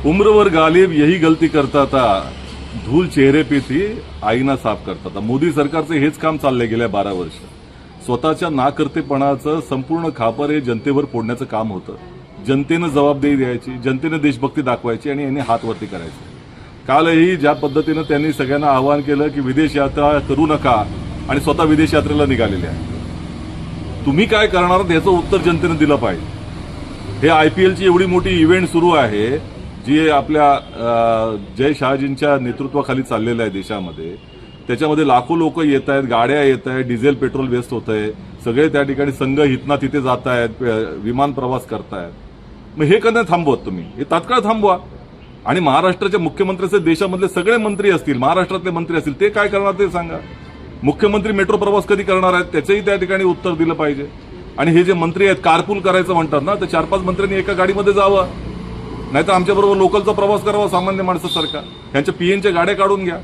उम्रवर गालिब यही गलती करता था, धूल चेहरे पे थी आईना साफ करता था. मोदी सरकारचं हेच काम चाललंय गेल्या 12 वर्ष. स्वतःच्या नाकर्तेपणाचं संपूर्ण खापर हे जनतेवर फोडण्याचं काम होतं. जनतेनं जबाबदारी द्यायची, जनतेनं देशभक्ती दाखवायची आणि यांनी हात वरती करायचे. कालही ज्या पद्धतीनं त्यांनी सगळ्यांना आवाहन केलं की विदेश यात्रा करू नका आणि स्वतः विदेश यात्रेला निघालेले आहे. तुम्ही काय करणार याचं उत्तर जनतेनं दिलं पाहिजे. हे आयपीएलची एवढी मोठी इव्हेंट सुरू आहे जी आपल्या जय शहाजींच्या नेतृत्वाखाली चाललेलं आहे देशामध्ये. त्याच्यामध्ये लाखो लोक येत आहेत, गाड्या येत आहेत, डिझेल पेट्रोल वेस्ट होत आहे, सगळे त्या ठिकाणी संघ हितना तिथे जात आहेत, विमान प्रवास करतायत. मग हे कधी थांबवत तुम्ही? हे तात्काळ थांबवा. आणि महाराष्ट्राच्या मुख्यमंत्र्याचे देशामधले सगळे मंत्री असतील, महाराष्ट्रातले मंत्री असतील, ते काय करणार ते सांगा. मुख्यमंत्री मेट्रो प्रवास कधी करणार आहेत त्याचंही त्या ठिकाणी उत्तर दिलं पाहिजे. आणि हे जे मंत्री आहेत कारपूल करायचं म्हणतात ना, तर 4-5 मंत्र्यांनी एका गाडीमध्ये जावं, नाहीतर आमच्याबरोबर लोकलचा प्रवास करावा सामान्य माणसासारखा. यांच्या पीएनच्या गाड्या काढून घ्या.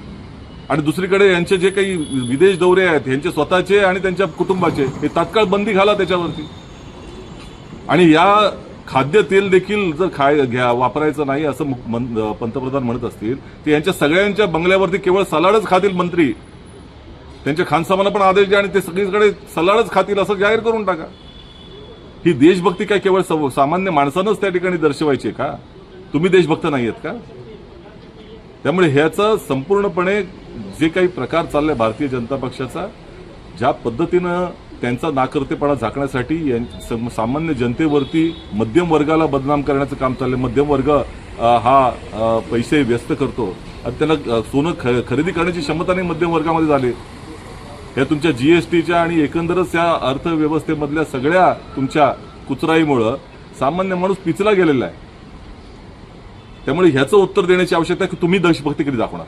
आणि दुसरीकडे यांचे जे काही विदेश दौरे आहेत यांचे स्वतःचे आणि त्यांच्या कुटुंबाचे, हे तात्काळ बंदी घाला त्याच्यावरती. आणि या खाद्य तेल देखील जर वापरायचं नाही असं पंतप्रधान म्हणत असतील तर यांच्या सगळ्यांच्या बंगल्यावरती केवळ सलाडच खातील मंत्री. त्यांच्या खानसामांना पण आदेश द्या आणि ते सगळीकडे सलाडच खातील असं जाहीर करून टाका. ही देशभक्ती काय केवळ सामान्य माणसानंच त्या ठिकाणी दर्शवायची का? तुम्ही देशभक्त नाही आहेत का? त्यामुळे ह्याचं संपूर्णपणे जे काही प्रकार चाललाय भारतीय जनता पक्षाचा, ज्या पद्धतीनं त्यांचा नाकर्तेपणा झाकण्यासाठी सामान्य जनतेवरती मध्यम वर्गाला बदनाम करण्याचं काम चाललंय. मध्यम वर्ग हा पैसे व्यस्त करतो आणि त्यांना सोनं खरेदी करण्याची क्षमता नाही मध्यम वर्गामध्ये झाली. या तुमच्या जीएसटीच्या आणि एकंदरच या अर्थव्यवस्थेमधल्या सगळ्या तुमच्या कुचराईमुळं सामान्य माणूस पिचला गेलेला आहे. त्यामुळे ह्याचं उत्तर देण्याची आवश्यकता आहे की तुम्ही देशभक्ती कधी दाखवणार.